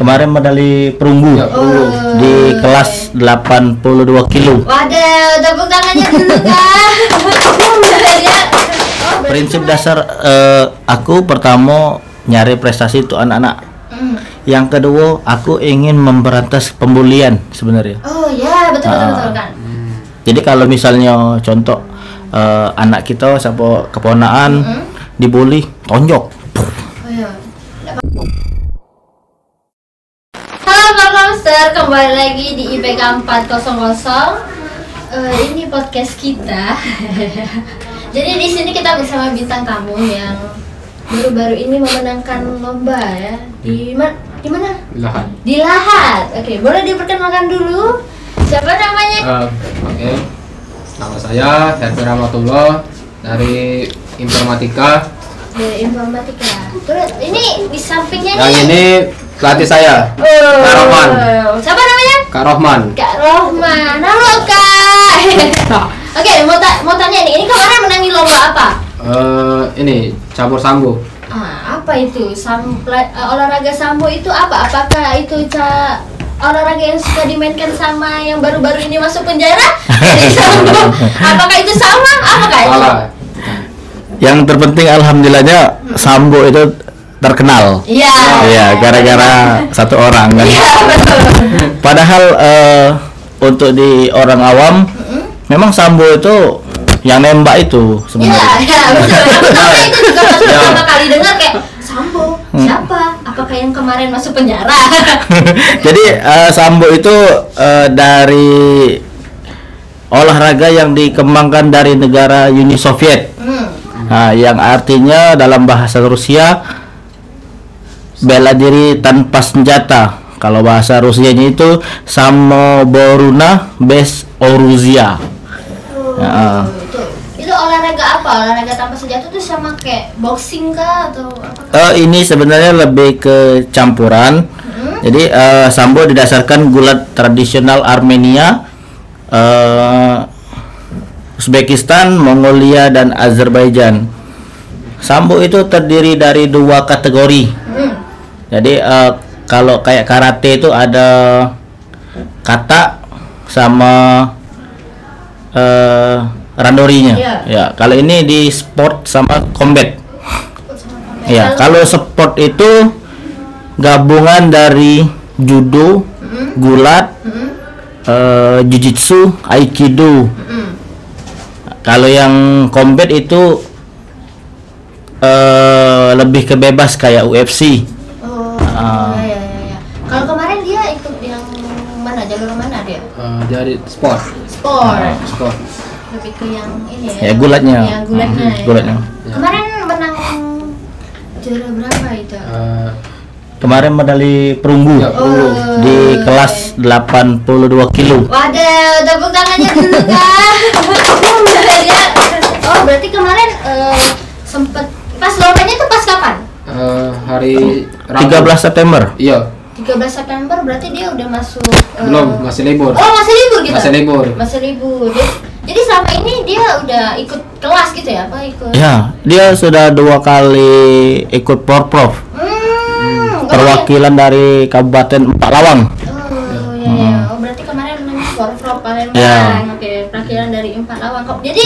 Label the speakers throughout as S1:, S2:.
S1: Kemarin medali perunggu di kelas 82 kilo.
S2: Waduh, tepuk tangannya dulu Kak.
S1: Prinsip dasar aku pertama nyari prestasi untuk anak-anak. Yang kedua, aku ingin memberantas pembulian sebenarnya.
S2: Oh ya, betul kan.
S1: Jadi kalau misalnya contoh anak kita siapa keponakan dibully, tonjok.
S2: Oh iya. Halo Pak Monster, kembali lagi di IPK 400. Ini podcast kita. Jadi di sini kita bersama bintang tamu yang baru-baru ini memenangkan lomba ya. Di mana? Di Lahat. Oke, boleh diperkenalkan dulu. Siapa namanya?
S3: Oke. Nama saya Herfi Rahmatullah dari Informatika.
S2: Dari Informatika. Terus ini di sampingnya
S3: Yang
S2: nih.
S3: ini pelatih saya, Kak Rohman.
S2: Siapa namanya?
S3: Kak Rohman.
S2: Kak Rohman. Halo Kak. Oke, mau tanya nih. Ini kemarin menangi lomba apa?
S3: Ini campur sambo.
S2: Apa itu? Olahraga sambo itu apa? Apakah itu olahraga yang suka dimainkan sama yang baru-baru ini masuk penjara? Sambo. Apakah itu sama? Apakah itu?
S3: Salah.
S1: Yang terpenting alhamdulillahnya sambo itu terkenal.
S2: Iya.
S1: Iya, gara-gara satu orang kan.
S2: Iya, betul.
S1: Padahal untuk di orang awam memang sambo itu yang nembak itu sebenarnya.
S2: Iya, betul. Aku tahu itu juga pas pertama kali dengar kayak sambo. Siapa? Apakah yang kemarin masuk penjara?
S1: Jadi sambo itu dari olahraga yang dikembangkan dari negara Uni Soviet. Nah, yang artinya dalam bahasa Rusia bela diri tanpa senjata. Kalau bahasa Rusianya itu Samoboruna bez oruzia.
S2: Itu olahraga apa? Olahraga tanpa senjata itu sama kayak boxing kah atau apa?
S1: Ini sebenarnya lebih ke campuran. Jadi sambo didasarkan gulat tradisional Armenia, Uzbekistan, Mongolia, dan Azerbaijan. Sambo itu terdiri dari dua kategori. Jadi kalau kayak karate itu ada kata sama randorinya. Ya, kalau ini di sport sama combat. Ya, kalau sport itu gabungan dari judo, gulat, jiu-jitsu, aikido. Kalau yang combat itu lebih ke bebas kayak UFC.
S2: Ya. Kalau kemarin dia ikut yang mana? Jalur mana dia?
S3: Dari sport.
S2: Sport. Lebih ke yang ini ya.
S1: Ya, gulatnya.
S2: Ya, gulatnya.
S1: Gulatnya.
S2: Kemarin menang juara berapa itu?
S1: Kemarin medali perunggu di kelas 82 kilo.
S2: Waduh, tepuk tangannya dulu Kak. Oh, berarti kemarin sempet pas lombanya itu pas kapan?
S3: Hari
S1: 13 September.
S3: Iya.
S2: 13 September berarti dia udah masuk
S3: Belum, masih libur.
S2: Oh, masih libur gitu?
S3: Masih libur.
S2: Jadi selama ini dia udah ikut kelas gitu ya? Apa ikut?
S1: Ya, dia sudah 2 kali ikut Porprov. Perwakilan dari Kabupaten Empat-Lawang.
S2: Oh, berarti kemarin menang Porprov Palembang.
S1: Ya.
S2: Oke, perwakilan dari Empat-Lawang. Jadi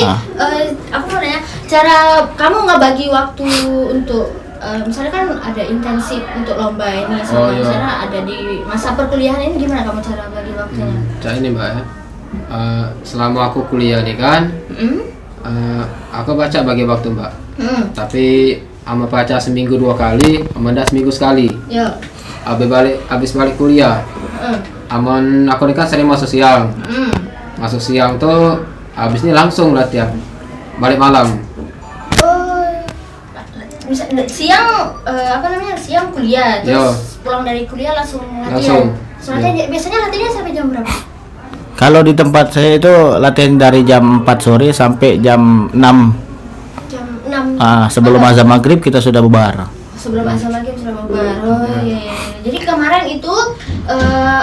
S2: aku mau nanya, cara kamu ngebagi waktu untuk misalnya kan ada intensif untuk lomba ini sama misalnya ada di masa perkuliahan ini, gimana kamu cara bagi waktunya?
S3: Ini Mbak ya. Selama aku kuliah nih kan, aku baca bagi waktu Mbak. Tapi ama baca seminggu 2 kali, amanda seminggu sekali.
S2: Ya.
S3: Habis balik kuliah. Amon aku ini kan sering masuk siang. Masuk siang tuh habis ini langsung latihan. Balik malam.
S2: Siang siang kuliah terus pulang dari kuliah langsung latihan. Biasanya latihannya sampai jam berapa?
S1: Kalau di tempat saya itu latihan dari jam 4 sore sampai jam 6.
S2: Jam 6.
S1: Sebelum azan maghrib kita sudah bubar.
S2: Sebelum azan maghrib sudah bubar. Iya. Jadi kemarin itu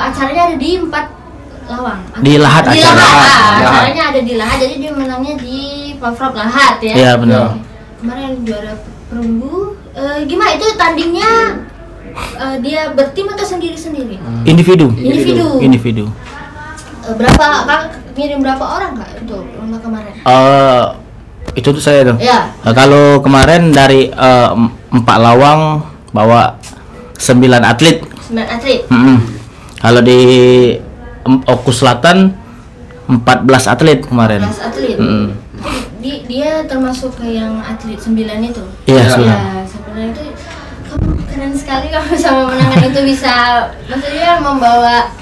S2: acaranya ada di Empat-Lawang.
S1: Di Lahat
S2: acaranya ada di Lahat. Jadi dia menangnya di Porprov Lahat ya.
S1: Iya, benar.
S2: Kemarin juara perunggu. Gimana itu tandingnya dia bertim atau sendiri-sendiri?
S1: Individu.
S2: Individu. Berapa Kak ngirim berapa orang Kak untuk lomba kemarin?
S1: Itu tuh saya tuh.
S2: Ya.
S1: Kalau kemarin dari 4 lawang bawa 9 atlet.
S2: 9 atlet.
S1: Kalau di Oku Selatan 14 atlet kemarin.
S2: 14 atlet. Dia termasuk ke yang atlet 9 itu.
S1: Iya,
S2: ya, sebenarnya itu kamu keren sekali kamu sama menangan itu bisa maksudnya membawa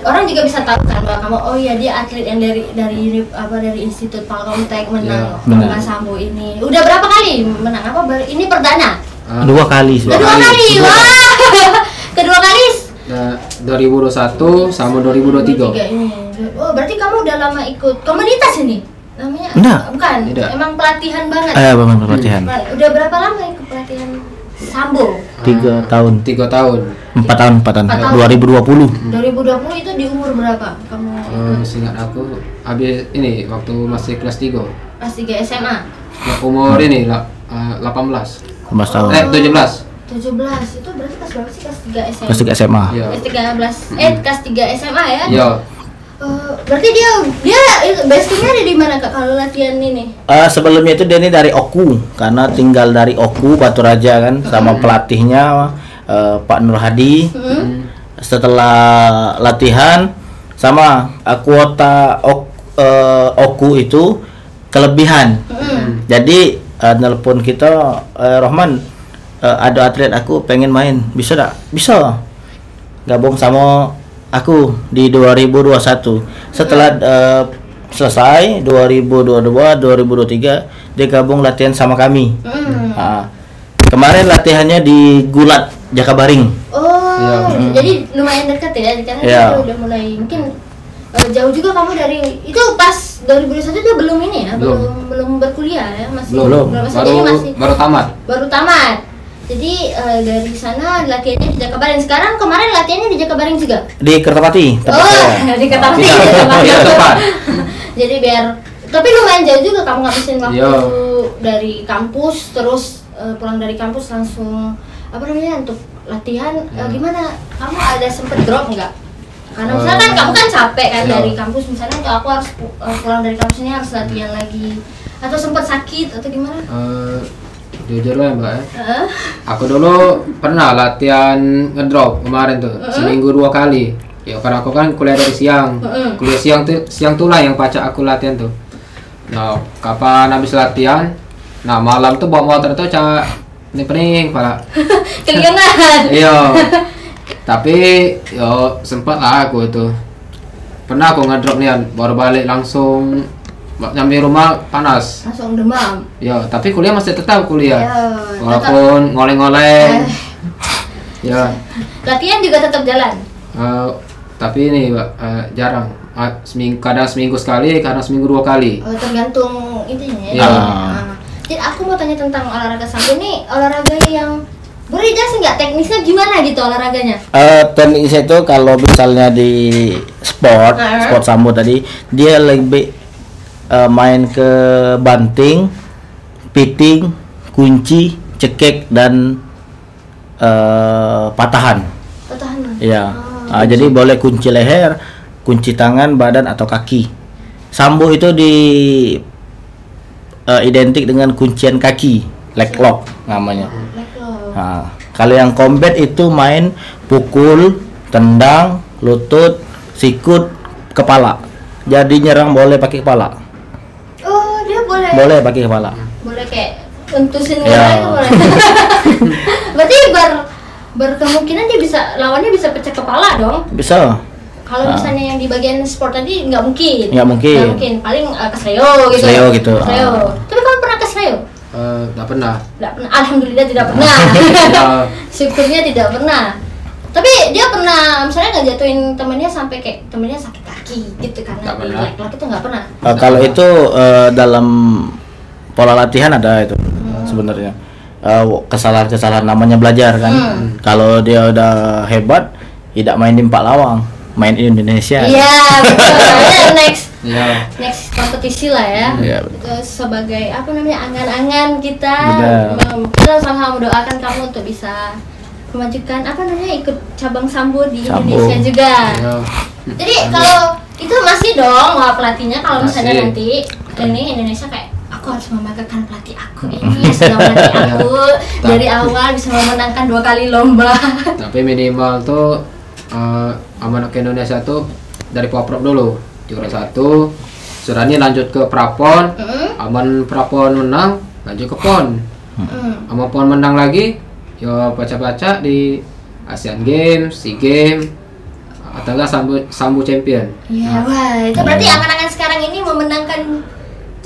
S2: orang juga bisa tahu kan bahwa kamu iya dia atlet yang dari Institut Palkomtek menang lomba sambo ini. Udah berapa kali menang? Ini perdana?
S1: 2 kali.
S2: Kedua kali. Wah. Kedua kali.
S3: 2021 sama 2023.
S2: Ini. Oh, berarti kamu udah lama ikut komunitas ini? Namanya?
S1: Enggak.
S2: Bukan.
S3: Tidak.
S2: Emang pelatihan banget.
S1: Pelatihan.
S2: Udah berapa lama ikut pelatihan sambo?
S1: 3 tahun.
S3: 3 tahun.
S1: 4 tahun. 2020.
S2: 2020 itu di umur berapa kamu?
S3: Seingat aku habis ini waktu masih kelas 3.
S2: Kelas 3 SMA.
S3: Umur ini 18.
S1: 15 tahun.
S3: 17.
S2: 17 itu berarti kelas berapa sih? Kelas 3 SMA.
S1: Kelas 3 SMA.
S3: Iya.
S2: Kelas 3 SMA ya?
S3: Iya.
S2: Berarti dia basicnya ada di mana Kak kalau latihan ini?
S1: Sebelumnya itu dia ini dari Oku, karena tinggal dari Oku Batu Raja kan, sama pelatihnya Pak Nur Hadi. Setelah latihan sama kuota Oku itu kelebihan. Jadi nelpon kita, Rohman, ada atlet aku pengen main, bisa tak? Bisa. Gabung sama aku di 2021. Setelah selesai 2022 2023 dia gabung latihan sama kami. Kemarin latihannya di Gulat Jakabaring.
S2: Jadi lumayan dekat ya karena dia udah mulai mungkin jauh juga kamu dari itu pas 2021 itu belum ini ya, belum berkuliah ya, masih baru tamat. Jadi dari sana latihannya di Jakabaring. Sekarang kemarin latihannya di Jakabaring juga?
S1: Di Kertapati.
S2: Di Kertapati. Jadi tapi lumayan jauh juga kamu ngabisin waktu dari kampus terus pulang dari kampus langsung untuk latihan. Gimana? Kamu ada sempet drop nggak? Karena misalkan kamu kan capek kan dari kampus, misalnya aku harus pulang dari kampus ini harus latihan lagi, atau sempat sakit atau gimana?
S3: Jujur lah Mbak aku dulu pernah latihan ngedrop kemarin tuh seminggu 2 kali ya, karena aku kan kuliah dari siang. Kuliah siang tuh lah yang pacak aku latihan tuh. Nah kapan habis latihan, nah malam tuh bawa motor tuh pening pala
S2: kelingan.
S3: Iya. Tapi sempat lah aku itu pernah aku ngedrop nih, baru balik langsung nyampe rumah panas,
S2: langsung demam.
S3: Ya, tapi kuliah masih tetap kuliah. Walaupun ngoleng-ngoleng. Ya.
S2: Latihan juga tetap jalan.
S3: Tapi ini jarang. Kadang seminggu sekali, kadang seminggu 2 kali.
S2: Tergantung intinya ya. Jadi aku mau tanya tentang olahraga sambo ini, olahraga yang boleh jelasin nggak teknisnya gimana gitu olahraganya?
S1: Teknisnya itu kalau misalnya di sport sambo tadi dia lebih main ke banting, piting, kunci, cekek dan patahan. Iya. Jadi boleh kunci leher, kunci tangan, badan atau kaki. Sambo itu identik dengan kuncian kaki, leg lock namanya. Kalau yang combat itu main pukul, tendang, lutut, sikut, kepala. Jadi nyerang boleh pakai kepala. Boleh pakai kepala.
S2: Boleh kayak untusin orang itu boleh. Berarti berkemungkinan dia lawannya bisa pecah kepala dong.
S1: Bisa.
S2: Kalau misalnya yang di bagian sport tadi nggak mungkin. Paling kesleo gitu. Tapi kamu pernah kesleo?
S3: Nggak pernah.
S2: Alhamdulillah tidak pernah. Syukurnya tidak pernah. Tapi dia pernah misalnya nggak jatuhin temennya sampai kayak temennya sakit kaki gitu karena laki-laki itu nggak pernah.
S1: Kalau itu dalam pola latihan ada itu sebenarnya kesalahan-kesalahan namanya belajar kan. Kalau dia udah hebat tidak main di 4 lawang, main di Indonesia.
S2: Iya betul.
S3: Iya.
S2: Next kompetisi lah ya.
S1: Iya.
S2: Itu sebagai apa namanya angan-angan kita.
S1: Benar.
S2: Kita sama-sama mendoakan kamu untuk bisa memajukan apa namanya ikut cabang sambo di
S1: Sambo.
S2: Indonesia juga.
S3: Iya.
S2: Jadi kalau itu masih dong pelatihnya kalau misalnya
S3: Masih.
S2: nanti ini Indonesia kayak aku harus membanggakan pelatih aku ini yang sudah melatih aku dari awal bisa memenangkan 2 kali lomba.
S3: Tapi minimal tuh amanah ke Indonesia tuh dari Poprov dulu juara 1, Surani lanjut ke Prapon, aman Prapon menang lanjut ke Pon, aman Pon menang lagi, yo baca-baca di Asian Games, SEA Games, atau enggak sambu champion.
S2: Iya, wah itu berarti angan-angan sekarang ini memenangkan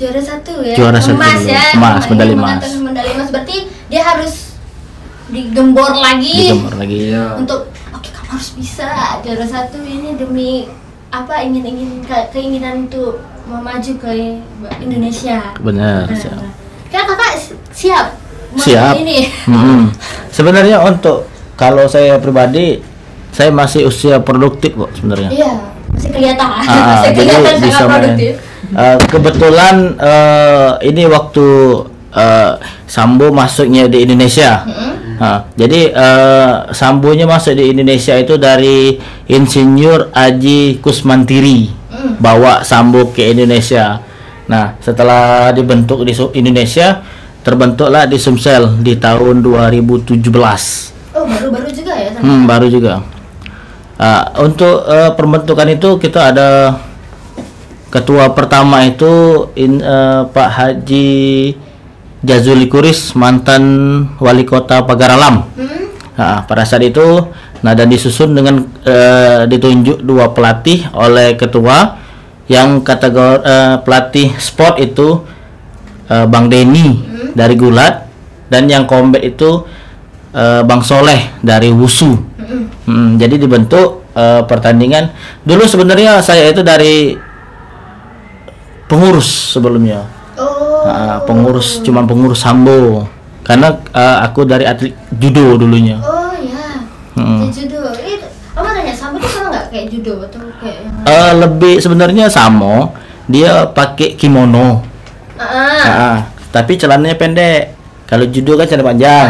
S2: juara 1 ya,
S1: Juara 1,
S2: emas ya,
S1: emas, medali
S2: memenangkan
S1: emas.
S2: medali emas berarti dia harus digembor lagi
S1: Digemar lagi.
S3: Iya.
S2: untuk oke kamu harus bisa juara 1 ini demi apa keinginan untuk memaju ke Indonesia.
S1: Benar.
S2: Kan kakak siap
S1: Siap.
S2: ini.
S1: Sebenarnya untuk kalau saya pribadi, saya masih usia produktif kok sebenarnya.
S2: Iya, masih kelihatan.
S1: Ah,
S2: Masih
S1: jadi
S2: kelihatan
S1: bisa
S2: sangat
S1: main.
S2: produktif.
S1: Kebetulan ini waktu Sambo masuknya di Indonesia. Jadi Sambonya masuk di Indonesia itu dari Insinyur Aji Kusmantiri bawa Sambo ke Indonesia. Nah, setelah dibentuk di Indonesia, terbentuklah di Sumsel di tahun 2017.
S2: Oh, baru-baru juga ya?
S1: Baru juga. Untuk pembentukan itu kita ada ketua pertama itu Pak Haji Jazuli Kuris, mantan wali kota Pagaralam. Pada saat itu, nah dan disusun dengan ditunjuk 2 pelatih oleh ketua, yang kategori pelatih sport itu Bang Denny dari Gulat, dan yang combat itu Bang Soleh dari Wusu. Jadi dibentuk pertandingan. Dulu sebenarnya saya itu dari pengurus sebelumnya. Pengurus, cuman pengurus Sambo. Karena aku dari atlet judo dulunya.
S2: Oh ya, judo. Itu, apa nanya Sambo itu sama nggak kayak judo atau kayak yang
S1: Lebih sebenarnya sama. Dia pakai kimono. Tapi celananya pendek. Kalau judo kan celana panjang.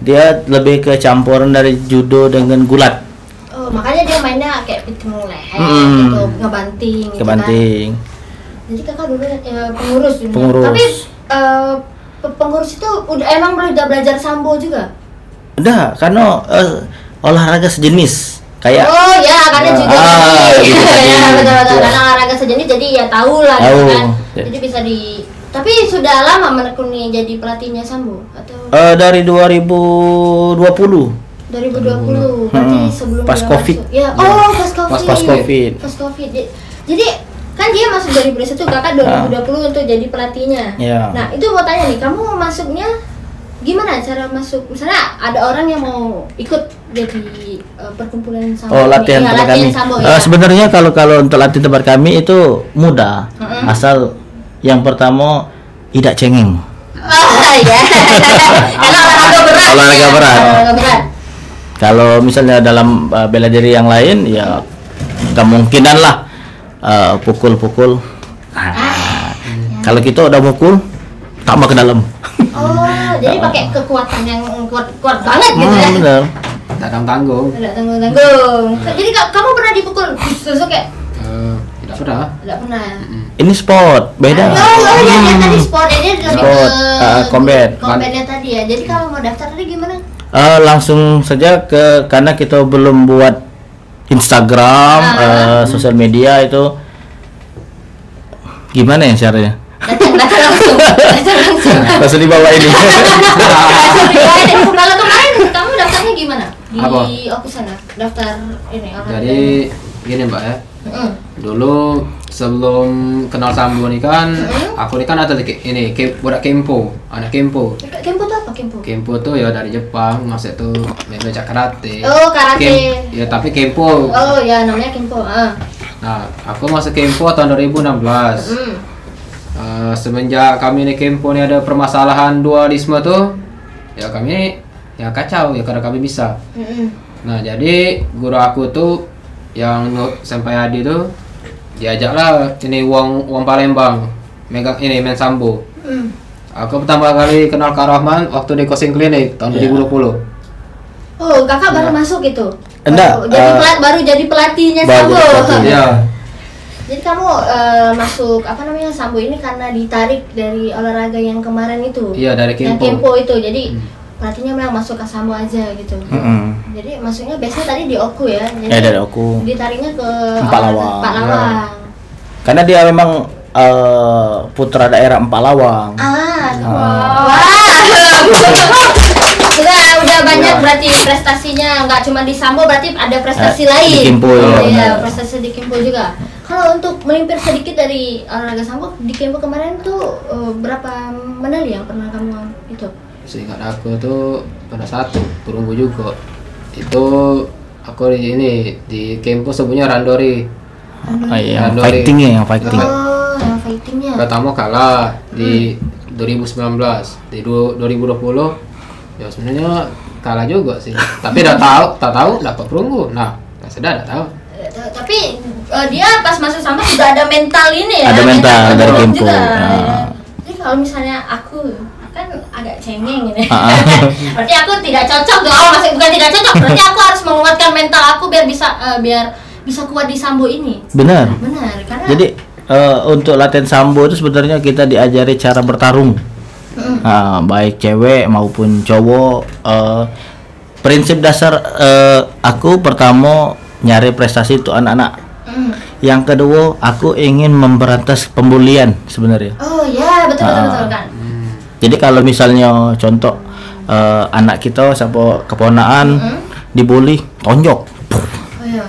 S1: Dia lebih ke campuran dari judo dengan gulat.
S2: Oh, makanya dia mainnya kayak pitung leher gitu, ngebanting gitu
S1: Kebanting.
S2: kan. Jadi kakak dulu pengurus juga.
S1: Pengurus.
S2: Tapi pengurus itu emang udah belajar sambo juga?
S1: Udah, karena olahraga sejenis. Kayak
S2: Oh ya, karena juga
S1: gitu tadi.
S2: ya betul-betul. Karena olahraga sejenis jadi ya tahu lah gitu
S1: Tahu.
S2: kan. Jadi bisa di. Tapi sudah lama menekuni jadi pelatihnya sambo atau
S1: dari 2020.
S2: 2020 berarti sebelum
S1: Pas
S2: dia
S1: Covid.
S2: masuk. Ya, oh pas Covid.
S1: Pas Covid.
S2: Pas Covid. Jadi kan dia masuk 2021, kakak 2020 untuk jadi pelatihnya.
S1: Iya.
S2: Nah itu mau tanya nih, kamu masuknya gimana cara masuk? Misalnya ada orang yang mau ikut jadi perkumpulan sambo.
S1: Oh, latihan tempat kami.
S2: Sambo, ya.
S1: Sebenarnya kalau untuk latihan tempat kami itu mudah. Asal yang pertama tidak cengeng.
S2: Oh iya. Karena olahraga berat.
S1: Olahraga
S2: ya.
S1: berat.
S2: Olahraga berat.
S1: Kalau misalnya dalam bela diri yang lain ya kemungkinan lah pukul-pukul. Kalau kita udah mukul tambah ke dalam.
S2: Oh, jadi pakai kekuatan yang kuat banget gitu ya.
S1: Benar.
S3: Tak tanggung.
S2: Tidak tanggung-tanggung. Jadi kamu pernah dipukul terus kayak
S3: Tidak pernah.
S2: tidak pernah.
S1: Ini sport, beda.
S2: Oh iya tadi sport ini lebih
S1: Sport, combat.
S2: combatnya tadi ya. Jadi kalau mau daftar tadi gimana?
S1: Langsung saja karena kita belum buat Instagram, sosial media itu gimana ya caranya?
S2: Datang langsung.
S1: Langsung dibawa ini.
S2: Kalau kemarin kamu daftarnya gimana? Di
S3: Apa?
S2: Okusana daftar ini olahraga.
S3: Jadi gini Mbak ya. Dulu sebelum kenal Sambo nih kan, aku nih kan atlet ini budak Kempo, anak Kempo.
S2: Kempo tuh apa Kempo?
S3: Kempo tuh ya dari Jepang, maksudnya tuh belajar karate.
S2: Oh karate.
S3: Ya tapi Kempo.
S2: Oh ya namanya Kempo.
S3: Nah, aku masuk Kempo tahun 2016. Semenjak kami nih Kempo nih ada permasalahan dualisme tuh, ya kami ya kacau ya karena kami bisa. Nah jadi guru aku tuh yang sampai Adi tuh diajaklah ini uang Palembang megang ini main sambo. Aku pertama kali kenal Kak Rahman waktu di coaching klinik tahun 2020.
S2: Oh, kakak baru masuk itu?
S1: Enggak.
S2: Baru jadi pelatihnya
S1: baru
S2: sambo.
S1: jadi pelatih.
S3: Iya.
S2: Jadi kamu masuk sambo ini karena ditarik dari olahraga yang kemarin itu?
S3: Iya, dari
S2: Yang
S3: Kempo.
S2: Kempo itu. Jadi pelatihnya memang masuk ke sambo aja gitu. Jadi masuknya biasanya tadi di Oku ya. Jadi
S1: dari Oku.
S2: Ditariknya ke
S1: Empalawang.
S2: Empalawang.
S1: Karena dia memang putra daerah Empalawang.
S2: Wah. Udah banyak berarti prestasinya, nggak cuma di sambo, berarti ada prestasi lain.
S1: Di Kempo
S2: Iya, prestasi di Kempo juga. Kalau untuk melimpir sedikit dari olahraga sambo di Kempo kemarin tuh berapa medali yang pernah kamu itu?
S3: Seingat aku tuh pada satu perunggu juga. Itu aku di Kempo sebutnya Randori.
S1: Yang
S3: Randori.
S1: fighting ya, yang fighting.
S2: Oh, yang fightingnya.
S3: Pertama kalah di 2019, di 2020 ya sebenarnya kalah juga sih. Tapi tak tahu dapat perunggu. Nah, sudah tahu.
S2: Tapi dia pas masuk sambo juga ada mental ini ya.
S1: Ada mental dari Kempo.
S2: juga. Jadi kalau misalnya aku kan agak cengeng ini. Berarti aku tidak cocok dong. Bukan tidak cocok. Berarti aku harus menguatkan mental aku biar bisa kuat di sambo ini.
S1: Benar.
S2: Karena
S1: Jadi untuk latihan sambo itu sebenarnya kita diajari cara bertarung. Baik cewek maupun cowok. Prinsip dasar aku pertama nyari prestasi untuk anak-anak. Yang kedua, aku ingin memberantas pembulian sebenarnya.
S2: Oh ya, betul kan.
S1: Jadi kalau misalnya contoh anak kita siapa keponaan dibully, tonjok.
S2: Oh iya.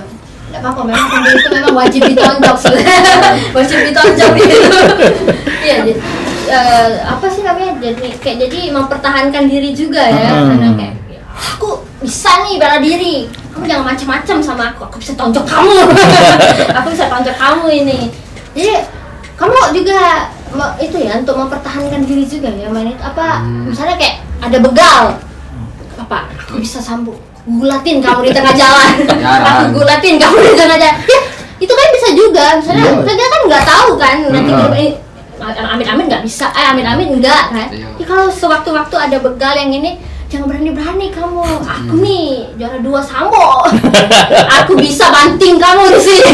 S2: Enggak apa-apa, memang pembuli itu memang wajib ditonjok sebenarnya. Wajib ditonjok gitu. Iya, apa sih namanya? Jadi mempertahankan diri juga ya. Karena kayak aku bisa nih bela diri. Kamu jangan macam-macam sama aku bisa tonjok kamu. Aku bisa tonjok kamu ini. Jadi kamu juga itu ya untuk mempertahankan diri juga ya main itu apa misalnya kayak ada begal apa aku bisa sambung gulatin kamu di tengah jalan. Aku gulatin kamu di tengah jalan ya itu kan bisa juga misalnya dia kan nggak tahu kan nanti amit-amit nggak bisa amit-amit enggak kan ya, kalau sewaktu-waktu ada begal yang ini jangan berani-berani kamu. Aku nih juara 2 sambo. Aku bisa banting kamu di sini.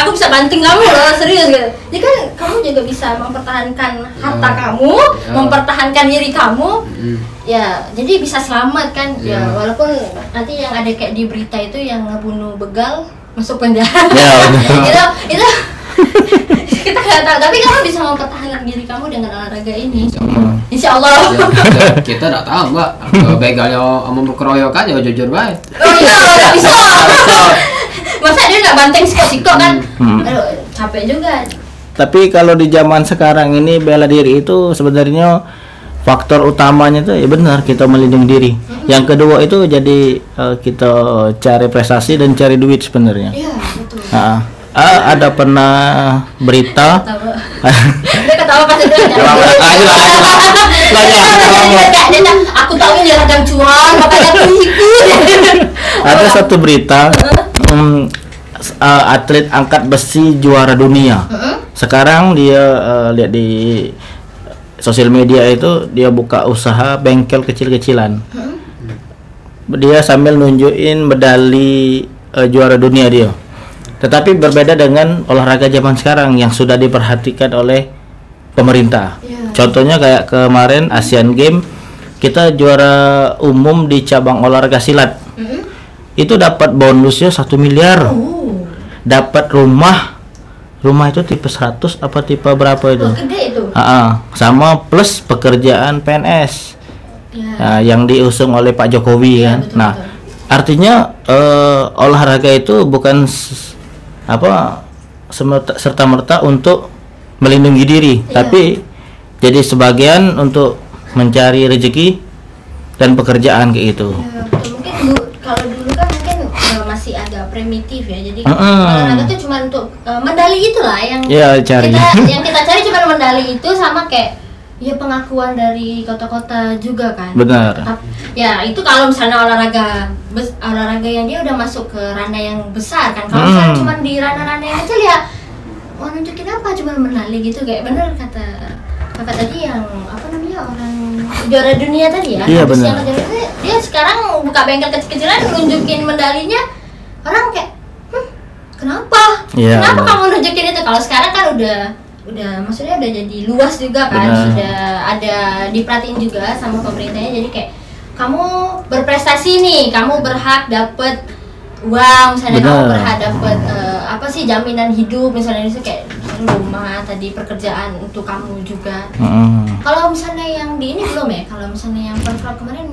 S2: Aku bisa banting kamu loh, serius gitu. Jadi kan kamu juga bisa mempertahankan harta kamu, mempertahankan diri kamu. Ya, jadi bisa selamat kan. Ya, walaupun nanti yang ada kayak di berita itu yang ngebunuh begal masuk penjara. Itu kita nggak tahu, tapi kamu bisa mempertahankan diri kamu dengan olahraga ini. Insya Allah.
S3: Kita nggak tahu mbak. Kalau begalnya mau keroyokan ya jujur baik.
S2: Oh iya, nggak bisa. Masa dia nggak banteng siko-siko kan? Aduh, capek juga.
S1: Tapi kalau di zaman sekarang ini bela diri itu sebenarnya faktor utamanya tuh ya benar kita melindungi diri. Yang kedua itu jadi kita cari prestasi dan cari duit sebenarnya.
S2: Iya betul.
S1: Ada pernah berita.
S2: Dia ketawa pas itu. Aku tahu ini ladang cuan, makanya aku ikut.
S1: Ada satu berita atlet angkat besi juara dunia. Sekarang dia lihat di sosial media itu dia buka usaha bengkel kecil-kecilan. Dia sambil nunjukin medali juara dunia dia. Tetapi berbeda dengan olahraga zaman sekarang yang sudah diperhatikan oleh pemerintah. Contohnya kayak kemarin Asian Games kita juara umum di cabang olahraga silat. Itu dapat bonusnya 1 miliar. Dapat rumah itu tipe 100 apa tipe berapa itu?
S2: Gede itu.
S1: Sama plus pekerjaan PNS. Yang diusung oleh Pak Jokowi kan.
S2: Betul,
S1: nah, artinya olahraga itu bukan serta-merta untuk melindungi diri, tapi jadi sebagian untuk mencari rezeki dan pekerjaan kayak gitu.
S2: Betul. Mungkin kalau dulu kan mungkin masih agak primitif ya. Jadi olahraga itu cuma untuk medali itulah yang kita cari cuma medali itu sama kayak ya pengakuan dari kota-kota juga kan.
S1: Benar.
S2: Ya itu kalau misalnya olahraga yang dia udah masuk ke ranah yang besar kan. Kalau misalnya cuma di ranah-ranah yang kecil ya mau nunjukin apa, cuma menali gitu, kayak bener kata kakak tadi yang apa namanya orang juara dunia tadi ya.
S1: Iya,
S2: habis
S1: bener.
S2: yang juara dunia, dia sekarang buka bengkel kecil-kecilan nunjukin medalinya, orang kayak kenapa?
S1: Iya,
S2: Kenapa
S1: bener.
S2: kamu nunjukin itu? Kalau sekarang kan udah maksudnya udah jadi luas juga kan,
S1: Bener.
S2: sudah ada diperhatiin juga sama pemerintahnya, jadi kayak kamu berprestasi nih, kamu berhak dapet uang, misalnya kamu
S1: Bener.
S2: berhak dapet apa sih, jaminan hidup misalnya, itu kayak rumah tadi, pekerjaan untuk kamu juga. Kalau misalnya yang di ini belum ya, kalau misalnya yang per kemarin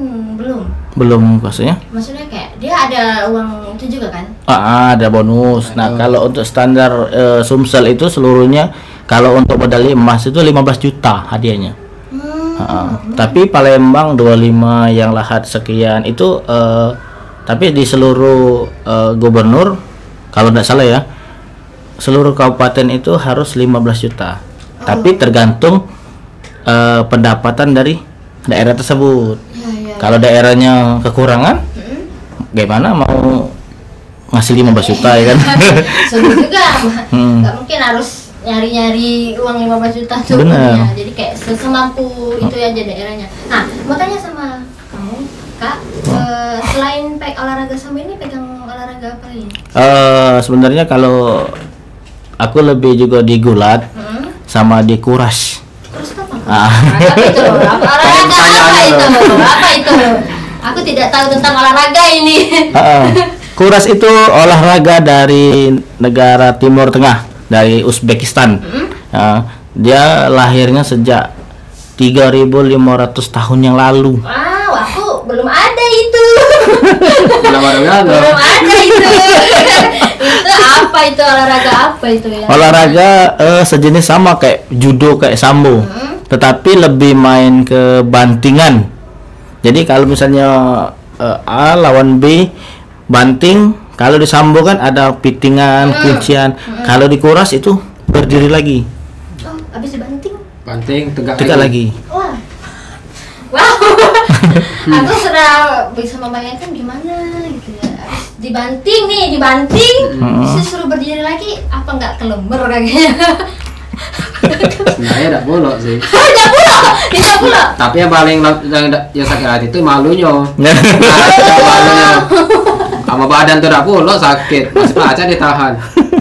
S2: belum,
S1: maksudnya
S2: maksudnya kayak dia ada uang itu juga kan?
S1: ada bonus. Nah, kalau untuk standar Sumsel itu seluruhnya, kalau untuk medali emas itu 15 juta hadiahnya. Tapi Palembang 25 yang lahat sekian itu tapi di seluruh gubernur kalau tidak salah ya, seluruh kabupaten itu harus 15 juta. Tapi tergantung pendapatan dari daerah tersebut.
S2: Ya.
S1: Kalau daerahnya kekurangan, gimana mau ngasih 15 juta ya kan?
S2: Sulit juga, nggak mungkin harus nyari uang 15 juta tuh.
S1: Bener.
S2: Ya. Jadi kayak semampu itu aja daerahnya. Nah, mau tanya sama kamu, Kak, selain olahraga sambo ini pegang olahraga apa lagi?
S1: Sebenarnya kalau aku lebih juga di gulat sama di kuras.
S2: Terus apa?
S1: Ah.
S2: Apa itu? Olahraga apa itu? Apa itu? Aku tidak tahu tentang olahraga ini.
S1: Kuras itu olahraga dari negara Timur Tengah, dari Uzbekistan. Dia lahirnya sejak 3.500 tahun yang lalu.
S2: Wow, aku belum ada itu.
S3: Belum ada.
S2: Belum ada itu. Itu apa itu, olahraga apa itu ya?
S1: Olahraga sejenis sama kayak judo, kayak sambo, tetapi lebih main ke bantingan. Jadi kalau misalnya A lawan B banting, kalau di sambo kan ada pitingan, kuncian. Kalau di kuras itu berdiri lagi,
S2: Oh, habis dibanting.
S3: Banting tegak
S1: lagi.
S2: Wah. Wow. Aku sudah bisa membayangkan gimana gitu ya. Habis dibanting, bisa suruh berdiri lagi, apa nggak kelember kayaknya?
S3: Sebenarnya tidak boleh sih.
S2: Tidak pula.
S3: Tapi yang paling yang sakit hati itu malunya. Malunya. Sama badan tuh tidak boleh, sakit. Masih aja ditahan.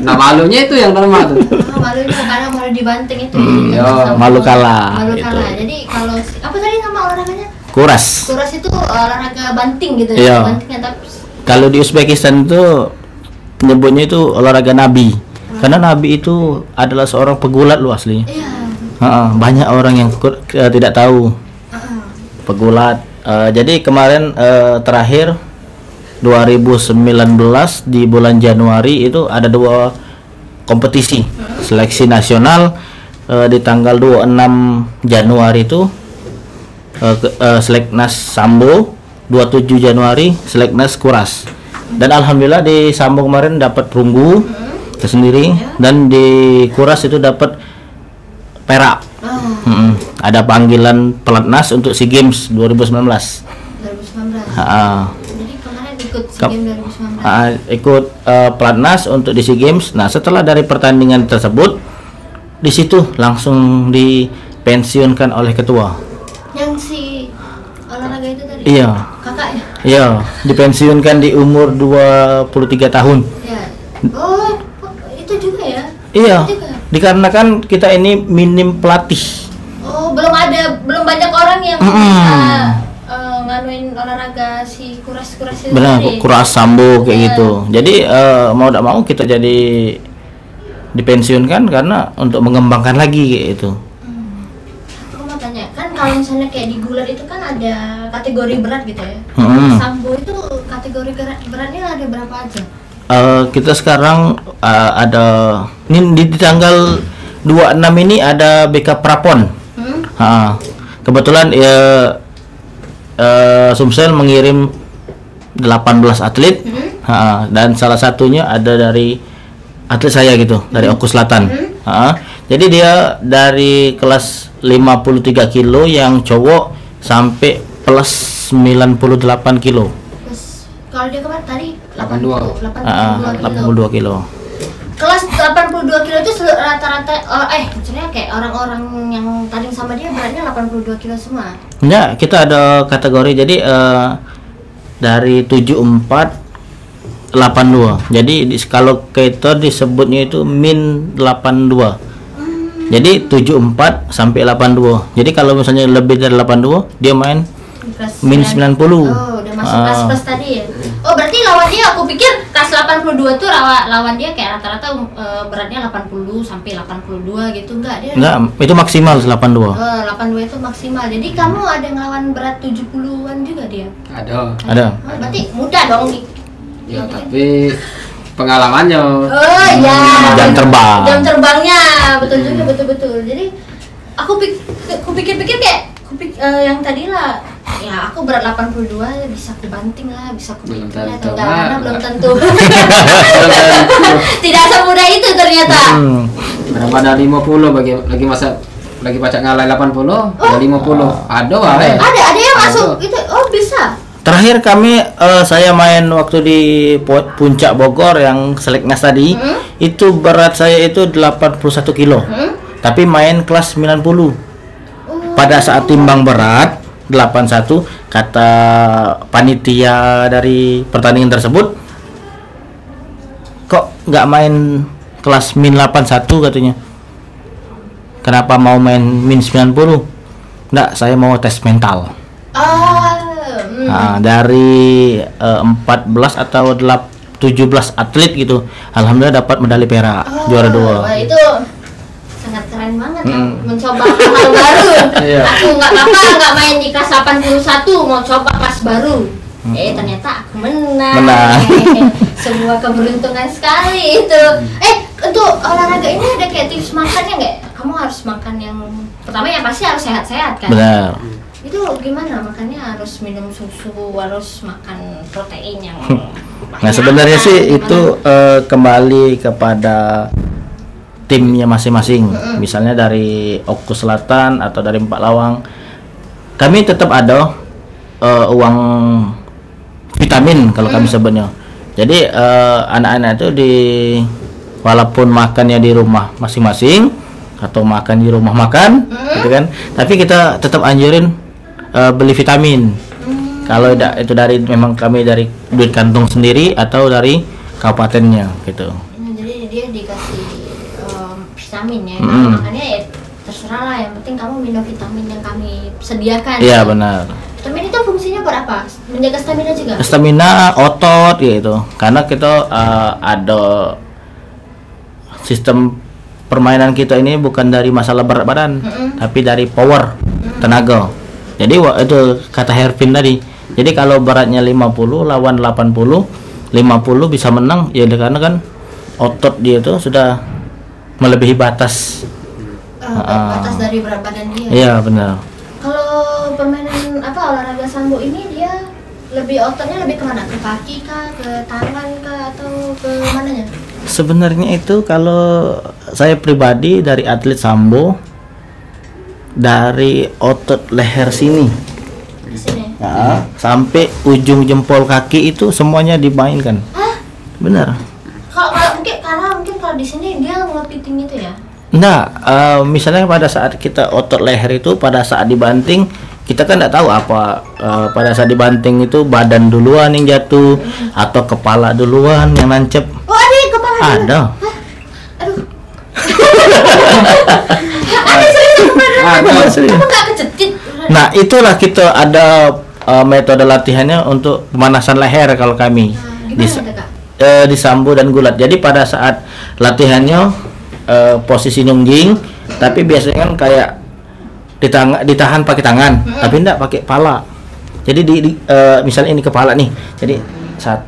S3: Nah, malunya itu yang normal tuh.
S2: Oh, malunya karena malu dibanting itu.
S3: Iya,
S1: malu kalah,
S2: Malu
S1: gitu.
S2: kalah. Jadi kalau apa tadi nama olahraganya?
S1: Kuras.
S2: Kuras itu olahraga banting gitu.
S1: Iya.
S2: Bantingnya tapi
S1: Kalau di Uzbekistan itu menyebutnya itu olahraga Nabi. Karena Nabi itu adalah seorang pegulat lu aslinya.
S2: iya.
S1: Banyak orang yang tidak tahu pegulat. Jadi kemarin terakhir 2019 di bulan Januari itu ada 2 kompetisi seleksi nasional. Di tanggal 26 Januari itu Seleknas Sambo, 27 Januari Seleknas Kuras. Dan alhamdulillah di Sambo kemarin dapat perunggu tersendiri, dan di Kuras itu dapat perak. Ada panggilan pelatnas untuk SEA Games 2019.
S2: 2019. Jadi kemarin ikut SEA
S1: Kap-
S2: Games 2019.
S1: Ikut pelatnas untuk di SEA Games. Nah, setelah dari pertandingan tersebut, di situ langsung dipensiunkan oleh ketua.
S2: Yang si olahraga itu tadi.
S1: Iya.
S2: Kakaknya.
S1: Iya, dipensiunkan di umur 23 tahun.
S2: Ya. Oh, itu juga ya.
S1: Iya.
S2: Itu juga.
S1: Dikarenakan kita ini minim pelatih.
S2: Oh, belum banyak orang yang bisa nganuin olahraga si kuras-kuras itu
S1: Benar,
S2: tadi.
S1: kuras sambo kayak
S2: Iya.
S1: gitu. Jadi mau tidak mau kita jadi dipensiunkan karena untuk mengembangkan lagi kayak itu.
S2: Aku mau tanya, kan kalau misalnya kayak di gulat itu kan ada kategori berat gitu ya. Sambo itu kategori beratnya ada berapa aja?
S1: Kita sekarang ada ini di tanggal 26 ini ada BK Prapon. Kebetulan ya Sumsel mengirim 18 atlet. Dan salah satunya ada dari atlet saya gitu, dari Oku Selatan. Jadi dia dari kelas 53 kilo yang cowok sampai plus 98 kilo.
S2: Terus kalau dia kemarin tadi
S3: 82.
S2: 82 kilo.
S1: 82 kilo.
S2: kelas 82 kilo itu rata-rata maksudnya kayak orang-orang yang tanding sama dia beratnya 82 kilo semua?
S1: Enggak, kita ada kategori. Jadi dari 74 82. Jadi kalau kita disebutnya itu min 82. Jadi 74 sampai 82. Jadi kalau misalnya lebih dari 82 dia main min 90.
S2: Oh, udah masuk kelas plus tadi ya. Oh, berarti lawan dia, aku pikir kelas 82 tuh lawan dia kayak rata-rata beratnya 80 sampai 82 gitu. Enggak, dia.
S1: Enggak, itu maksimal 82.
S2: 82 itu maksimal. Jadi kamu ada ngelawan berat 70-an juga dia?
S1: Ada.
S2: Oh, berarti mudah dong.
S3: Ya, tapi pengalamannya.
S2: Oh iya.
S1: Jam terbang.
S2: Jam terbangnya betul juga, betul. Jadi aku pikir-pikir kayak yang tadi lah, ya aku berat 82 bisa aku banting lah, bisa aku
S3: Belum
S2: bikin
S3: tentu.
S2: atau enggak, karena belum tentu. Tidak semudah itu ternyata.
S3: Pada 50 lagi baca ngalai 80, ya 50. Ada wae.
S2: Ada yang masuk itu. Oh, bisa.
S1: Terakhir kami saya main waktu di Puncak Bogor yang Seleknas tadi, itu berat saya itu 81 kilo. Tapi main kelas 90. Pada saat timbang berat 81, kata panitia dari pertandingan tersebut, kok nggak main kelas min 81 katanya. Kenapa mau main min 90? Nggak, saya mau tes mental. Nah, dari 14 atau 17 atlet gitu, alhamdulillah dapat medali perak, juara 2.
S2: Wah, itu sangat keren banget ya, mencoba hal baru. Aku nggak apa-apa main di kelas 81, mau coba kelas baru. Ternyata aku menang. Sebuah keberuntungan sekali itu. Untuk olahraga ini ada kayak tips makannya nggak? Kamu harus makan yang pertama yang pasti harus sehat-sehat kan?
S1: Benar.
S2: Itu gimana makannya? Harus minum susu, harus makan protein yang
S1: Nah sebenarnya sih itu kembali kepada timnya masing-masing. Misalnya dari Oku Selatan atau dari Empat Lawang, kami tetap ada uang vitamin kalau kami sebutnya. Jadi anak-anak itu walaupun makannya di rumah masing-masing atau makan di rumah makan, gitu kan. Tapi kita tetap anjurin beli vitamin. Kalau itu dari memang kami dari duit kantong sendiri atau dari kabupatennya gitu.
S2: Jadi dia dikasih vitamin ya. Makanya ya terserah lah, yang penting kamu minum vitamin yang kami sediakan.
S1: Iya benar.
S2: Vitamin itu fungsinya buat apa? Menjaga stamina juga?
S1: Stamina, otot gitu. Karena kita ada sistem permainan kita ini bukan dari masalah berat badan, tapi dari power, tenaga. Jadi itu kata Hervin tadi. Jadi kalau beratnya 50 lawan 80, 50 bisa menang ya karena kan otot dia itu sudah melebihi batas.
S2: Batas dari berat badan dia.
S1: Iya benar.
S2: Kalau permainan olahraga sambo ini dia ototnya lebih kemana? Ke kaki kah? Ke tangan kah? Atau ke mananya?
S1: Sebenarnya itu kalau saya pribadi dari atlet sambo, dari otot leher sini, ya, sampai ujung jempol kaki itu semuanya dimainkan. Benar.
S2: Karena mungkin kalau di sini dia ngepiting itu ya.
S1: Nah, misalnya pada saat kita otot leher itu pada saat dibanting, kita kan nggak tahu apa pada saat dibanting itu badan duluan yang jatuh atau kepala duluan yang nancep.
S2: Oh, ada kepala duluan?
S1: Ada.
S2: Aduh. Ada serius. Kamu nggak kecetit?
S1: Nah, itulah kita ada metode latihannya untuk pemanasan leher kalau kami di sambo dan gulat. Jadi pada saat latihannya posisi nungging, tapi biasanya kan kayak ditahan pakai tangan, tapi enggak pakai pala. Jadi misalnya ini kepala nih, jadi 1,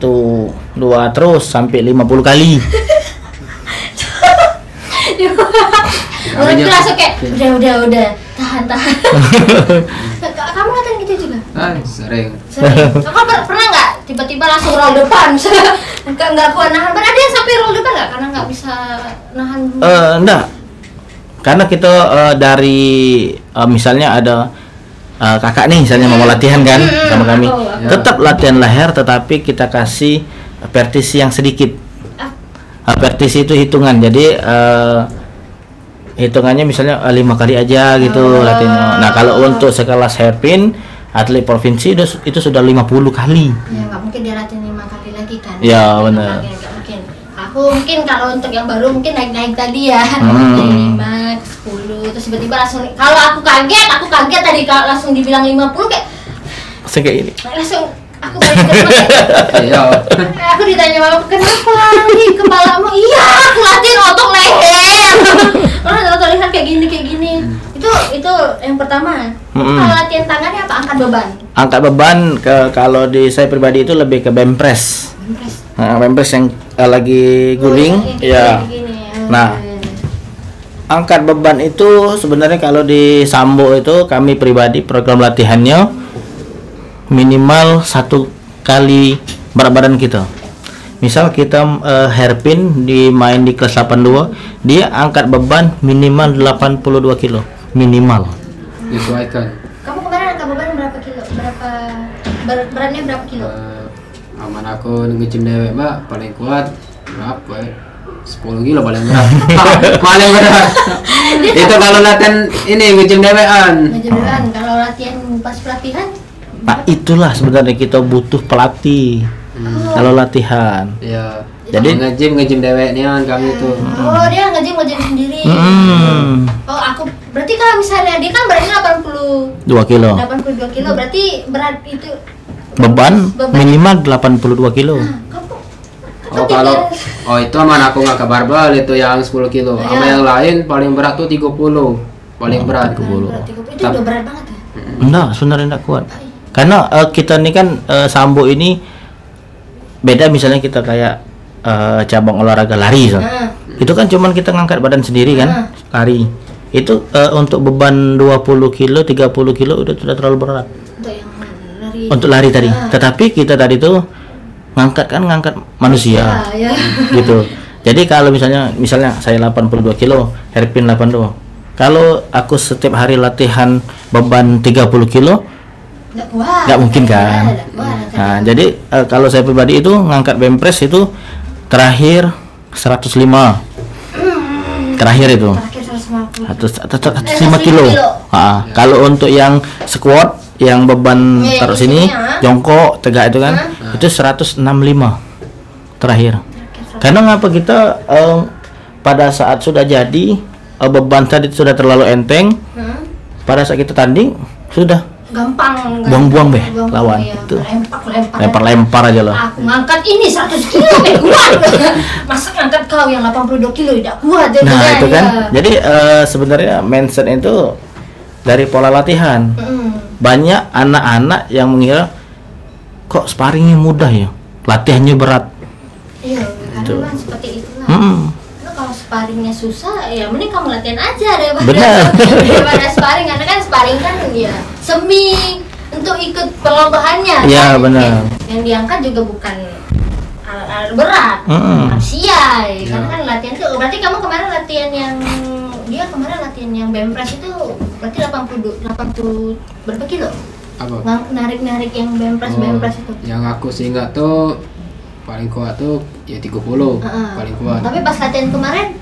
S1: 2 terus sampai 50 kali.
S2: Itu langsung kayak udah tahan. Kamu latihan gitu juga?
S3: Sering.
S2: Kamu pernah nggak tiba-tiba langsung roll depan? Nggak kuat nahan. Ada yang sampai roll depan nggak? Karena nggak bisa nahan.
S1: Enggak. Karena kita dari misalnya ada kakak nih misalnya mau latihan kan sama kami, tetap latihan leher tetapi kita kasih vertisi yang sedikit. Vertisi itu hitungan. Jadi hitungannya misalnya 5 kali aja gitu latihannya. Nah, kalau untuk sekelas hairpin atlet provinsi itu sudah 50 kali.
S2: Ya nggak mungkin dia latihan 5 kali lagi kan.
S1: Ya benar.
S2: Nggak mungkin. Aku mungkin kalau untuk yang baru mungkin naik tadi ya. Dari 5 ke 10 terus tiba-tiba langsung, kalau aku kaget tadi kalau langsung dibilang 50 kayak
S1: ini.
S2: Langsung aku balik ke rumah
S3: Iya.
S2: aku ditanya mama, kenapa nih kepalamu? Iya, aku latihan otot leher. Karena otot leher kayak gini. Itu yang pertama. Kalau latihan tangannya apa? Angkat beban.
S1: Angkat beban kalau di saya pribadi itu lebih ke bench press. Bench press yang lagi guling. Ya. Nah, angkat beban itu sebenarnya kalau di Sambo itu kami pribadi program latihannya minimal 1 kali berat badan kita. Misal kita hairpin main di kelas 82, dia angkat beban minimal 82 kilo minimal.
S3: Disesuaikan.
S2: Kamu kemarin angkat beban berapa kilo? Beratnya berapa kilo?
S3: Aman aku nge-gym dewek mbak, paling kuat berapa ya? 10 kilo paling berat. Paling berat. Itu kalau latihan ini nge-gym dewekan.
S2: Kalau latihan pas pelatihan?
S1: Nah, itulah sebenarnya kita butuh pelatih. Kalau latihan.
S3: Iya.
S1: Jadi
S3: nge-gym deweknya kami tuh.
S2: Oh, dia nge-gym sendiri. Oh, aku berarti kalau misalnya dia kan beratnya
S1: 2 kilo.
S2: 82 kilo berarti berat itu
S1: beban minimal 82 kilo.
S3: Itu aman aku ngangkat barbel itu yang 10 kilo. Sama yang lain paling berat tuh 30. Paling berat
S2: 30. Itu udah berat banget ya?
S1: Enggak, sebenarnya enggak kuat. Karena kita nih kan Sambo ini beda, misalnya kita kayak cabang olahraga lari itu kan cuman kita ngangkat badan sendiri kan, lari itu untuk beban 20 kilo 30 kilo udah sudah terlalu berat untuk lari tadi. Tetapi kita tadi tuh ngangkat manusia gitu. Jadi kalau misalnya saya 82 kilo, hairpin 82, kalau aku setiap hari latihan beban 30 kilo nggak mungkin kan. Nah, jadi kalau saya pribadi itu ngangkat bench press itu terakhir 105. Terakhir itu 105 kilo. Kalau untuk yang squat yang beban taruh sini, jongkok, tegak itu kan, itu 165 terakhir. Karena ngapa kita pada saat sudah jadi beban tadi sudah terlalu enteng, pada saat kita tanding sudah
S2: gampang
S1: buang-buang lawan itu lempar aja lah.
S2: Aku ngangkat ini 100 kilo kuat. Masa ngangkat kau yang 82 kilo tidak kuat.
S1: Nah itu kan jadi sebenarnya mindset itu dari pola latihan. Banyak anak-anak yang mengira kok sparringnya mudah ya, latihannya berat.
S2: Iya, karena kan seperti itulah. Kalau sparringnya susah, ya mending kamu latihan aja daripada sparring, karena kan sparring kan ya semi untuk ikut perlombaannya.
S1: Iya
S2: kan?
S1: benar.
S2: Yang diangkat juga bukan alat berat, manusia. Karena kan latihan tuh, berarti kamu kemarin latihan yang bench press itu berarti 80 berapa kilo?
S3: Apa?
S2: Narik yang bench press itu.
S3: Yang aku sih nggak tuh paling kuat tuh ya 30 paling kuat.
S2: Tapi pas latihan kemarin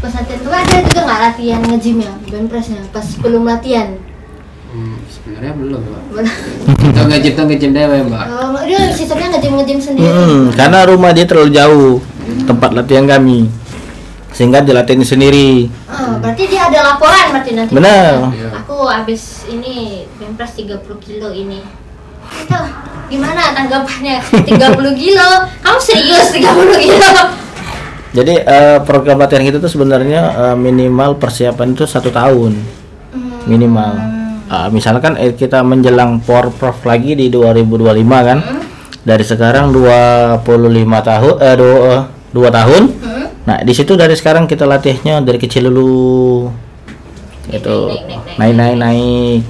S2: dia juga nggak latihan nge-gym ya, bench pressnya pas sebelum latihan.
S3: Sebenarnya belum mbak. Kita nge-gym dewe mbak.
S2: Dia sistemnya nge-gym sendiri.
S1: Karena rumah dia terlalu jauh tempat latihan kami, sehingga dilatihin sendiri.
S2: Berarti dia ada laporan berarti nanti.
S1: Benar.
S2: Aku habis ini bench press 30 kilo ini. Itu gimana tanggapannya? 30 kilo? Kamu serius 30 kilo?
S1: Jadi program latihan kita tuh sebenarnya minimal persiapan itu 1 tahun minimal. Misalkan kita menjelang Porprov lagi di 2025 kan, dari sekarang 25 tahun 2 tahun. Nah di situ dari sekarang kita latihnya dari kecil dulu, itu naik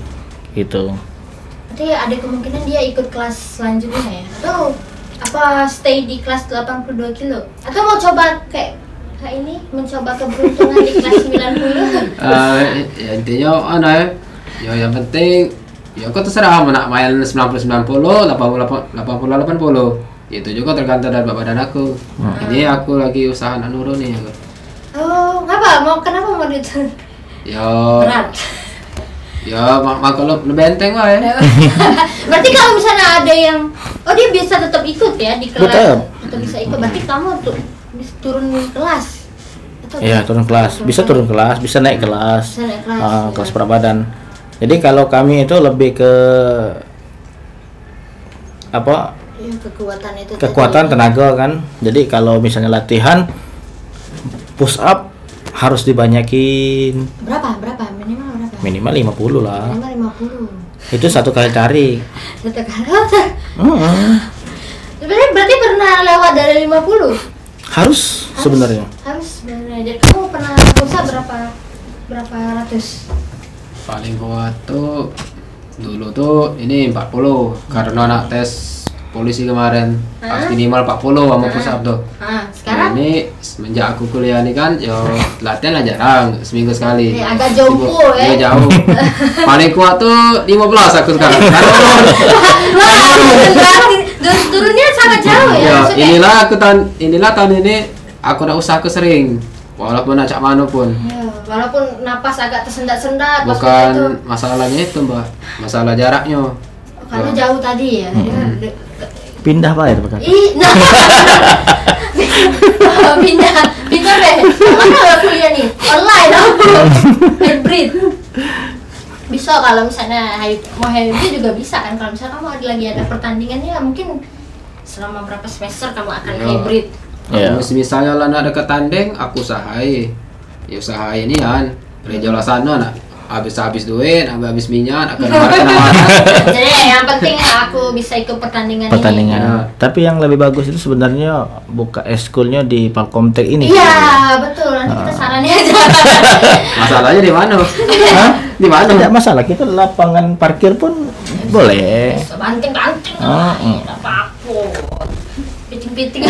S1: gitu.
S2: Berarti ada kemungkinan dia ikut kelas selanjutnya ya? Atau apa stay di kelas 82 kilo? Atau mau coba kayak ini, mencoba keberuntungan di kelas 90?
S3: Ya intinya ya yang penting ya aku terserah mau nak main 90-90, 80-80. Itu juga tergantung dari badan aku. Ini aku lagi usaha nurunin aku.
S2: Oh, kenapa mau diturun?
S3: Ya,
S2: Berat.
S3: ya kalau lebih enteng lah ya.
S2: Berarti kalau misalnya ada yang dia bisa tetap ikut ya di kelas. Tetap bisa ikut. Berarti kamu tuh bisa turun kelas.
S1: Iya, turun kelas. Bisa turun kelas, bisa naik kelas.
S2: Bisa naik kelas.
S1: Kelas prabadan. Jadi kalau kami itu lebih ke apa?
S2: Ya, kekuatan itu.
S1: Kekuatan tenaga kan. Jadi kalau misalnya latihan push up harus dibanyakin.
S2: Berapa? Minimal berapa?
S1: Minimal 50 lah.
S2: Minimal 50.
S1: Itu 1 kali tarik.
S2: Satu kali. Berarti pernah lewat dari 50?
S1: Harus sebenarnya.
S2: Harus sebenarnya. Jadi kamu pernah pusat berapa ratus?
S3: Paling kuat tuh dulu tuh ini 40 karena anak tes polisi kemarin harus minimal 40 sama push up tuh.
S2: Sekarang
S3: ini semenjak aku kuliah nih kan latihan lah jarang, seminggu sekali.
S2: Agak jauh
S3: ya. Jauh. Paling kuat tuh 15 aku sekarang.
S2: Turunnya sangat jauh ya.
S3: Inilah tahun ini aku udah usaha sering. Walaupun acak mana pun.
S2: Ya, walaupun napas agak tersendat-sendat.
S3: Bukan masalahnya itu Mbak, masalah jaraknya.
S2: Karena jauh tadi ya.
S1: Pindah Pak itu Pak.
S2: Pindah deh. Mana kuliah nih? Online hybrid. Bisa kalau misalnya mau hybrid juga bisa kan. Kalau misalnya kamu lagi ada pertandingan ya mungkin selama berapa semester kamu akan hybrid.
S3: Misalnya lah ada ketanding, aku usahai. Ya usahai ini kan. Rejola sana nak. Habis duit, habis minyak, akan marah.
S2: Jadi yang penting aku bisa ikut pertandingan.
S1: Ini. Ya. Tapi yang lebih bagus itu sebenarnya buka eskulnya di Palkomtek ini.
S2: Iya, betul. Nanti kita sarani aja.
S3: Masalahnya di mana? Di mana?
S1: Tidak masalah, kita lapangan parkir pun boleh.
S2: Banting-banting. Enggak apa-apa. Piting-piting.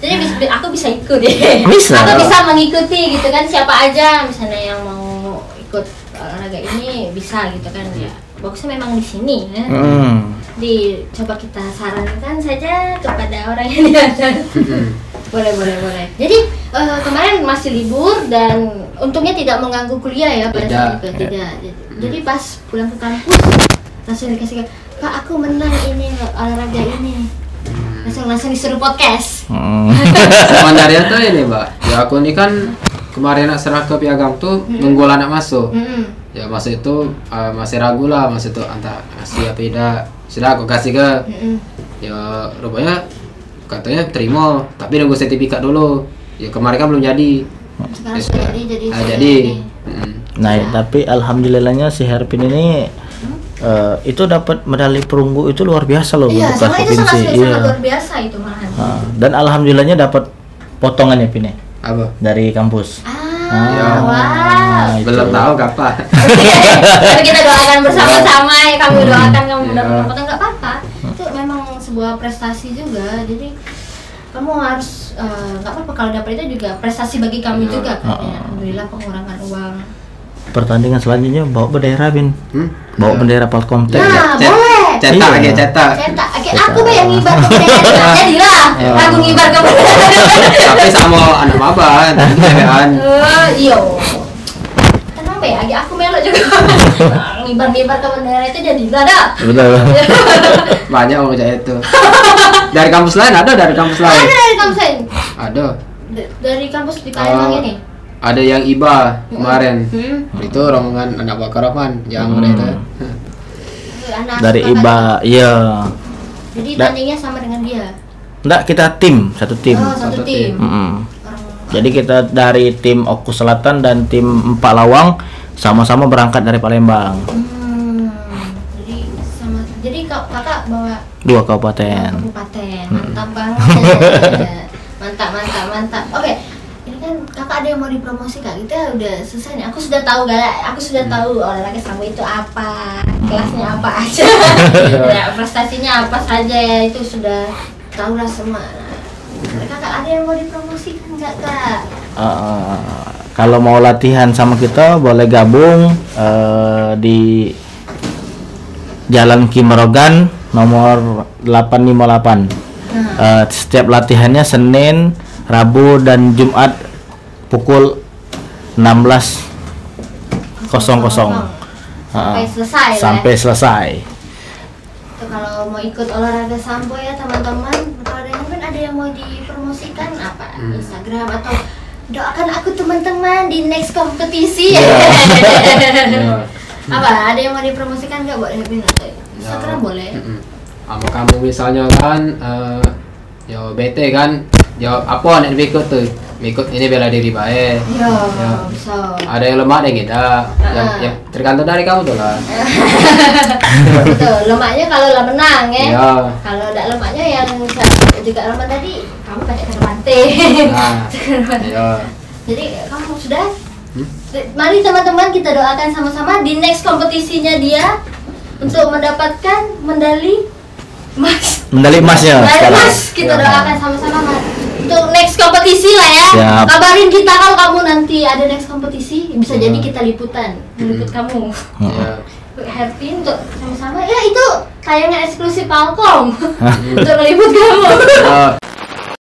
S2: Jadi aku bisa ikut ya.
S1: Bisa.
S2: Aku bisa mengikuti gitu kan siapa aja misalnya yang mau ikut olahraga ini bisa gitu kan ya. Bagusnya memang di sini ya. Coba kita sarankan saja kepada orang yang di atas. Boleh. Jadi kemarin masih libur dan untungnya tidak mengganggu kuliah ya pada saat itu. Tidak. Jadi pas pulang ke kampus langsung dikasih Kak aku menang ini olahraga ini. Langsung disuruh podcast.
S3: Sebenarnya tuh ini Mbak, ya aku ini kan kemarin serah ke piagam tuh nunggu anak masuk. Ya masuk itu masih ragu lah, masih itu antara kasih apa tidak. Sudah aku kasih ke ya rupanya katanya terima, tapi nunggu sertifikat dulu. Ya kemarin kan belum jadi.
S2: Sekarang
S3: jadi.
S1: Nah, tapi alhamdulillahnya si Herpin ini itu dapat medali perunggu itu luar biasa loh
S2: untuk
S1: provinsi.
S2: Sangat luar biasa itu malahan.
S1: Dan alhamdulillahnya dapat potongan ya Pine.
S3: Apa?
S1: Dari kampus.
S2: Wow.
S3: Belum tahu kapan.
S2: Tapi kita doakan bersama-sama ya, kamu doakan kamu dapat potong nggak apa-apa. Itu memang sebuah prestasi juga. Jadi kamu harus nggak apa-apa kalau dapat itu juga prestasi bagi kami juga kan. Ya. Alhamdulillah pengurangan uang.
S1: Pertandingan selanjutnya bawa bendera Bin. Bawa bendera Palkomtek.
S2: Nah, boleh.
S3: Cetak.
S2: Aku yang ngibar ke bendera. Jadilah aku ngibar ke bendera.
S3: Tapi sama anak maba kan.
S2: Iya. Kenapa ya? Aku melok juga. Ngibar ke bendera itu jadilah dah.
S1: Betul.
S3: Banyak orang kayak itu. Dari kampus lain ada dari kampus lain.
S2: Ada dari kampus lain.
S3: Ada.
S2: Dari kampus di Palembang ini.
S3: Ada yang IBA kemarin. Itu rombongan anak Bakar Rahman yang mereka.
S1: Dari IBA, iya.
S2: Jadi tandingnya sama dengan dia.
S1: Enggak, kita satu tim.
S2: Oh, satu tim.
S1: Jadi kita dari tim Oku Selatan dan tim Empak Lawang sama-sama berangkat dari Palembang.
S2: Jadi kakak bawa
S1: 2 kabupaten.
S2: Mantap banget. Mantap. Oke. Ini kan kakak ada yang mau dipromosi Kak, kita udah selesai nih. Aku sudah tahu olahraga sambo itu apa, kelasnya apa aja, ya, prestasinya apa saja ya, itu sudah tahu lah semua. Kakak ada yang mau dipromosikan nggak Kak?
S1: Kalau mau latihan sama kita boleh gabung di Jalan Kimerogan nomor 858. Setiap latihannya Senin, Rabu dan Jumat pukul 16.00
S2: sampai selesai
S1: sampai selesai.
S2: Tuh, kalau mau ikut olahraga sambo ya teman-teman, kalau ada yang mau dipromosikan apa Instagram atau doakan aku teman-teman di next kompetisi apa ada yang mau dipromosikan nggak? Boleh Instagram boleh.
S3: Sama kamu misalnya kan yo bete kan, yo apa nek ikut tuh ikut ini bela diri baik
S2: ya bisa
S3: ada yang lemak deh kita yang tergantung dari kamu tuh lah.
S2: betul, lemaknya kalau lah menang ya. Kalau tidak lemaknya yang juga lemak tadi kamu pakai terbante. Jadi kamu sudah mari teman-teman kita doakan sama-sama di next kompetisinya dia untuk mendapatkan medali emas.
S1: Medali emasnya.
S2: Medali emas kita doakan sama-sama untuk next kompetisi lah ya.
S1: Siap.
S2: Kabarin kita kalau kamu nanti ada next kompetisi, bisa jadi kita liputan meliput kamu. Happy untuk sama-sama ya, itu tayangan eksklusif Palkom untuk meliput kamu.